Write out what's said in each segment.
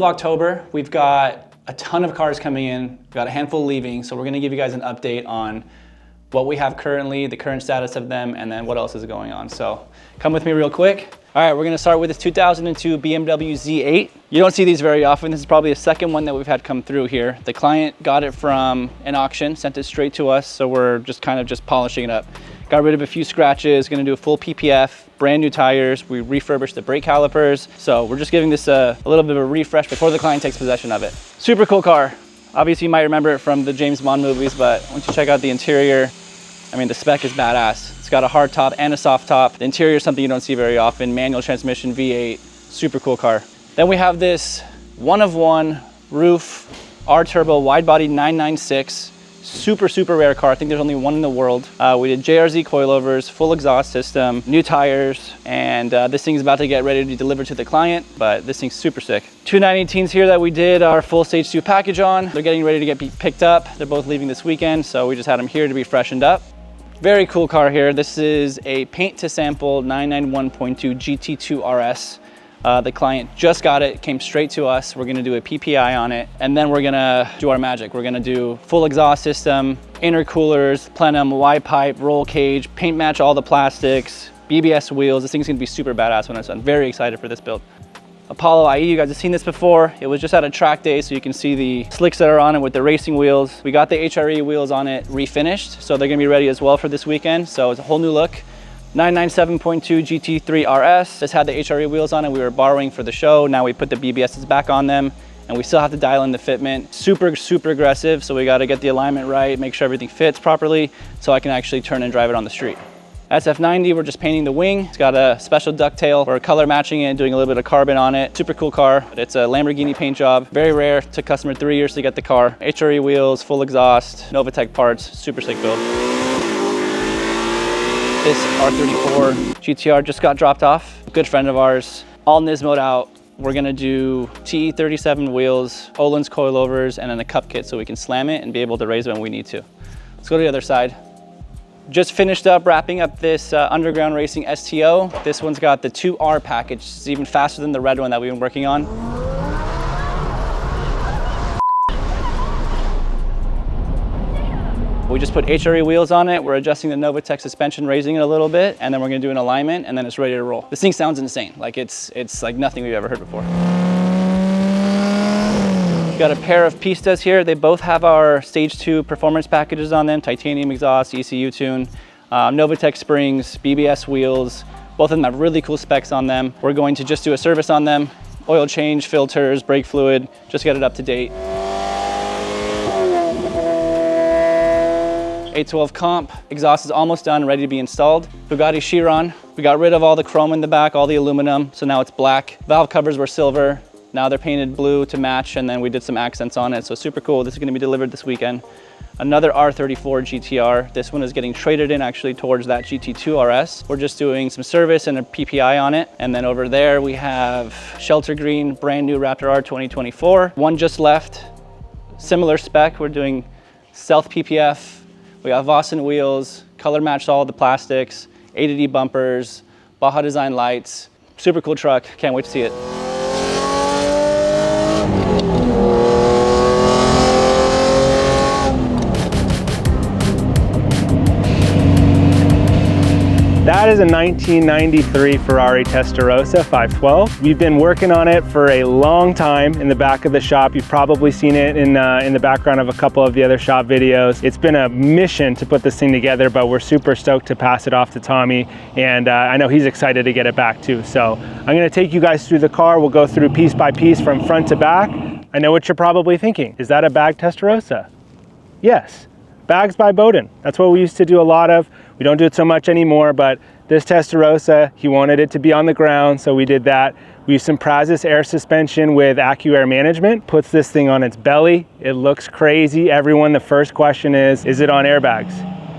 October. We've got a ton of cars coming in. We've got a handful leaving. So we're gonna give you guys an update on what we have currently, the current status of them, and then what else is going on. So come with me real quick. All right, we're gonna start with this 2002 BMW Z8. You don't see these very often. This is probably the second one that we've had come through here. The client got it from an auction, sent it straight to us, so we're just kind of polishing it up. Got rid of a few scratches, gonna do a full PPF, brand new tires. We refurbished the brake calipers. So we're just giving this a little bit of a refresh before the client takes possession of it. Super cool car. Obviously you might remember it from the James Bond movies, but once you check out the interior, I mean, the spec is badass. It's got a hard top and a soft top. The interior is something you don't see very often. Manual transmission, V8, super cool car. Then we have this one of one RUF R Turbo wide body 996. Super, super rare car. I think there's only one in the world. We did JRZ coilovers, full exhaust system, new tires, and this thing's about to get ready to be delivered to the client, but this thing's super sick. 2 918s here that we did our full stage 2 package on. They're getting ready to get picked up. They're both leaving this weekend, so we just had them here to be freshened up. Very cool car here. This is a paint to sample 991.2 GT2 RS. The client just got it, came straight to us. We're gonna do a PPI on it, and then we're gonna do our magic. We're gonna do full exhaust system, intercoolers, plenum, Y-pipe, roll cage, paint match all the plastics, BBS wheels. This thing's gonna be super badass when it's done. Very excited for this build. Apollo IE, you guys have seen this before. It was just at a track day, so you can see the slicks that are on it with the racing wheels. We got the HRE wheels on it refinished, so they're gonna be ready as well for this weekend. So it's a whole new look. 997.2 GT3 RS. This had the HRE wheels on it. We were borrowing for the show. Now we put the BBSs back on them, and we still have to dial in the fitment. Super, super aggressive, so we gotta get the alignment right, make sure everything fits properly, so I can actually turn and drive it on the street. SF90, we're just painting the wing. It's got a special ducktail. We're color matching it, doing a little bit of carbon on it. Super cool car. It's a Lamborghini paint job. Very rare. Took customer 3 years to get the car. HRE wheels, full exhaust, Novatech parts, super sick build. This R34 GT-R just got dropped off. Good friend of ours, all Nismo'd out. We're gonna do TE37 wheels, Öhlins coilovers, and then a cup kit so we can slam it and be able to raise it when we need to. Let's go to the other side. Just finished up wrapping up this underground racing STO. This one's got the 2R package. It's even faster than the red one that we've been working on. We just put HRE wheels on it. We're adjusting the Novatech suspension, raising it a little bit, and then we're gonna do an alignment, and then it's ready to roll. This thing sounds insane. Like it's like nothing we've ever heard before. Got a pair of Pistas here. They both have our stage 2 performance packages on them, titanium exhaust, ECU tune, Novatech springs, BBS wheels. Both of them have really cool specs on them. We're going to just do a service on them, oil change, filters, brake fluid, just get it up to date. 812 comp, exhaust is almost done, ready to be installed. Bugatti Chiron, we got rid of all the chrome in the back, all the aluminum, so now it's black. Valve covers were silver. Now they're painted blue to match, and then we did some accents on it, so super cool. This is gonna be delivered this weekend. Another R34 GT-R. This one is getting traded in actually towards that GT2 RS. We're just doing some service and a PPI on it. And then over there we have Shelter Green, brand new Raptor R 2024. One just left, similar spec. We're doing stealth PPF. We got Vossen wheels, color matched all the plastics, A to D bumpers, Baja design lights. Super cool truck, can't wait to see it. That is a 1993 Ferrari Testarossa 512. We've been working on it for a long time in the back of the shop. You've probably seen it in the background of a couple of the other shop videos. It's been a mission to put this thing together, but we're super stoked to pass it off to Tommy, and I know he's excited to get it back too. So I'm gonna take you guys through the car. We'll go through piece by piece from front to back. I know what you're probably thinking. Is that a bag Testarossa? Yes. Bags by Boden. That's what we used to do a lot of. We don't do it so much anymore, but this Testarossa, he wanted it to be on the ground, so we did that. We used some Praxis air suspension with AccuAir management. Puts this thing on its belly. It looks crazy. Everyone, the first question is it on airbags?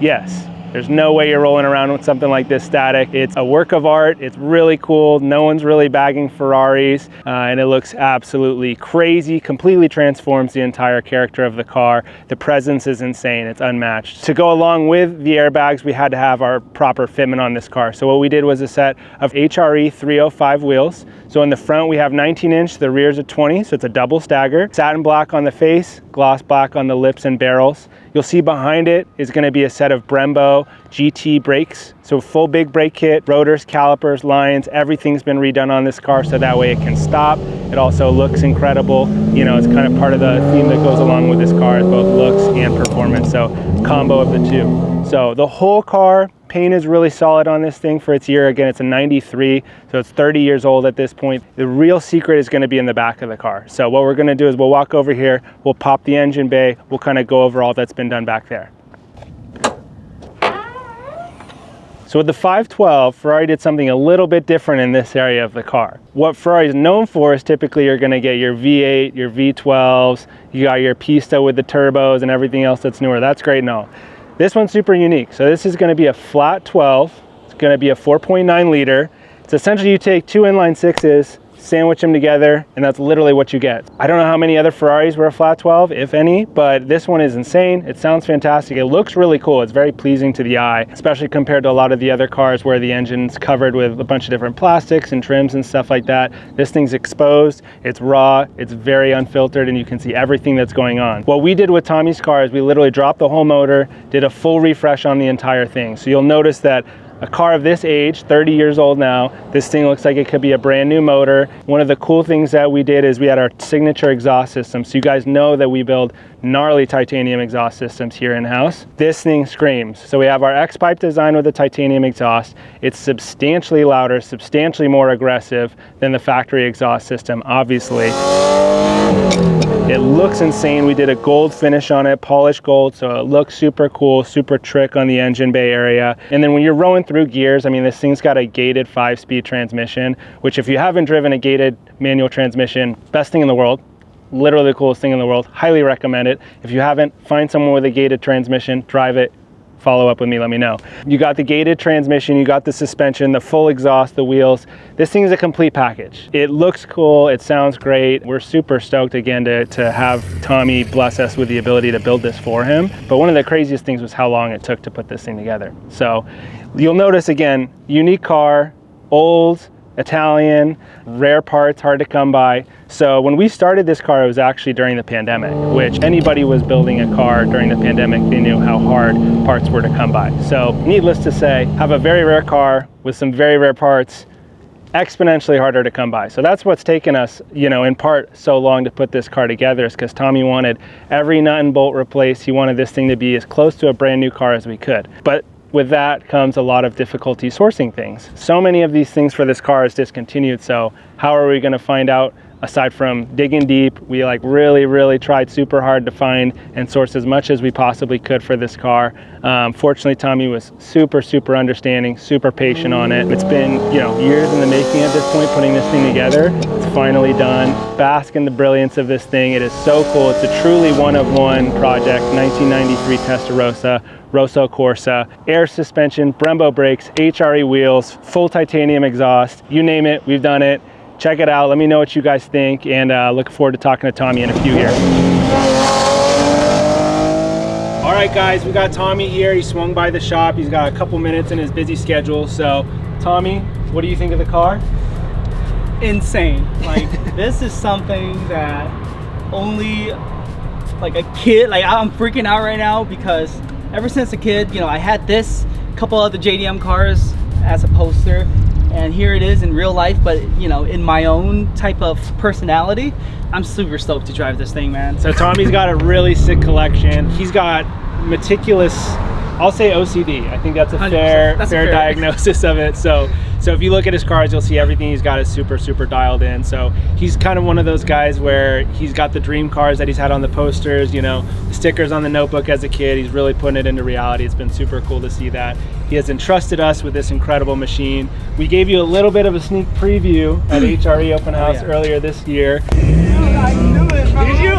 Yes. There's no way you're rolling around with something like this static. It's a work of art. It's really cool. No one's really bagging Ferraris, and it looks absolutely crazy, completely transforms the entire character of the car. The presence is insane. It's unmatched. To go along with the airbags, we had to have our proper fitment on this car. So what we did was a set of HRE 305 wheels. So in the front we have 19-inch, the rear's a 20, so it's a double stagger. Satin black on the face, gloss black on the lips and barrels. You'll see behind it is going to be a set of Brembo GT brakes. So full big brake kit, rotors, calipers, lines, everything's been redone on this car so that way it can stop. It also looks incredible. You know, it's kind of part of the theme that goes along with this car, is both looks and performance. So combo of the two. So the whole car, paint is really solid on this thing for its year. Again, it's a 93, so it's 30 years old at this point. The real secret is going to be in the back of the car. So what we're going to do is we'll walk over here, we'll pop the engine bay, we'll kind of go over all that's been done back there. So with the 512, Ferrari did something a little bit different in this area of the car. What Ferrari is known for is typically you're going to get your V8, your V12s, you got your Pista with the turbos and everything else that's newer. That's great and all. This one's super unique. So this is going to be a flat 12. It's going to be a 4.9 liter. It's essentially you take two inline sixes, sandwich them together, and that's literally what you get. I don't know how many other Ferraris were a flat 12, if any, but this one is insane. It sounds fantastic. It looks really cool. It's very pleasing to the eye, especially compared to a lot of the other cars where the engine's covered with a bunch of different plastics and trims and stuff like that. This thing's exposed, it's raw, it's very unfiltered, and you can see everything that's going on. What we did with Tommy's car is we literally dropped the whole motor, did a full refresh on the entire thing. So you'll notice that a car of this age, 30 years old now, this thing looks like it could be a brand new motor. One of the cool things that we did is we had our signature exhaust system. So you guys know that we build gnarly titanium exhaust systems here in-house. This thing screams. So we have our X-Pipe design with the titanium exhaust. It's substantially louder, substantially more aggressive than the factory exhaust system, obviously. It looks insane. We did a gold finish on it, polished gold, so it looks super cool, super trick on the engine bay area. And then when you're rolling through gears, I mean, this thing's got a gated 5-speed transmission, which if you haven't driven a gated manual transmission, best thing in the world. Literally the coolest thing in the world. Highly recommend it. If you haven't, find someone with a gated transmission, drive it, follow up with me, let me know. You got the gated transmission, you got the suspension, the full exhaust, the wheels. This thing is a complete package. It looks cool, it sounds great. We're super stoked again to have Tommy bless us with the ability to build this for him. But one of the craziest things was how long it took to put this thing together. So you'll notice again, unique car, old, Italian, rare parts, hard to come by. So when we started this car, it was actually during the pandemic, which anybody was building a car during the pandemic, they knew how hard parts were to come by. So needless to say, have a very rare car with some very rare parts, exponentially harder to come by. So that's what's taken us, you know, in part so long to put this car together, is because Tommy wanted every nut and bolt replaced. He wanted this thing to be as close to a brand new car as we could. But with that comes a lot of difficulty sourcing things. So many of these things for this car is discontinued, so how are we going to find out? Aside from digging deep, we really tried super hard to find and source as much as we possibly could for this car. Fortunately, Tommy was super understanding, super patient on it. It's been, you know, years in the making at this point, putting this thing together. It's finally done. Bask in the brilliance of this thing. It is so cool. It's a truly one-of-one project. 1993 Testarossa, Rosso Corsa, air suspension, Brembo brakes, HRE wheels, full titanium exhaust. You name it, we've done it. Check it out. Let me know what you guys think, and look forward to talking to Tommy in a few here. All right, guys, we got Tommy here. He swung by the shop. He's got a couple minutes in his busy schedule. So, Tommy, what do you think of the car? Insane. Like, this is something that only like a kid, like I'm freaking out right now because ever since a kid, you know, I had this, a couple other JDM cars as a poster, and here it is in real life, but you know, in my own type of personality, I'm super stoked to drive this thing, man. So Tommy's got a really sick collection. He's got meticulous, I'll say OCD. I think that's a fair diagnosis of it. So if you look at his cars, you'll see everything he's got is super dialed in. So he's kind of one of those guys where he's got the dream cars that he's had on the posters, you know, the stickers on the notebook as a kid. He's really putting it into reality. It's been super cool to see that. He has entrusted us with this incredible machine. We gave you a little bit of a sneak preview at HRE Open House earlier this year. Dude, I knew it, bro. Did you?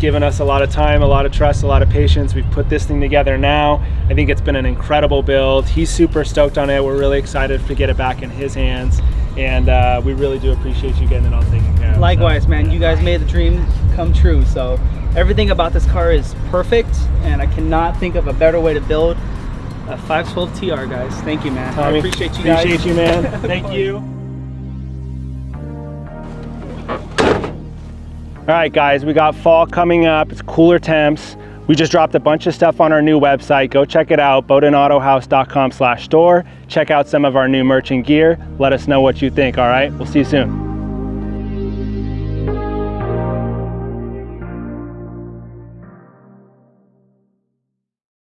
given us a lot of time, a lot of trust, a lot of patience. We've put this thing together now. I think it's been an incredible build. He's super stoked on it. We're really excited to get it back in his hands. And we really do appreciate you getting it all taken care of. Likewise, man. You guys made the dream come true. So everything about this car is perfect, and I cannot think of a better way to build a 512 TR, guys. Thank you, man. Tommy, I appreciate you guys. Appreciate you, man. Thank you. All right, guys, we got fall coming up. It's cooler temps. We just dropped a bunch of stuff on our new website. Go check it out, bodenautohaus.com/store. Check out some of our new merchant gear. Let us know what you think, all right? We'll see you soon.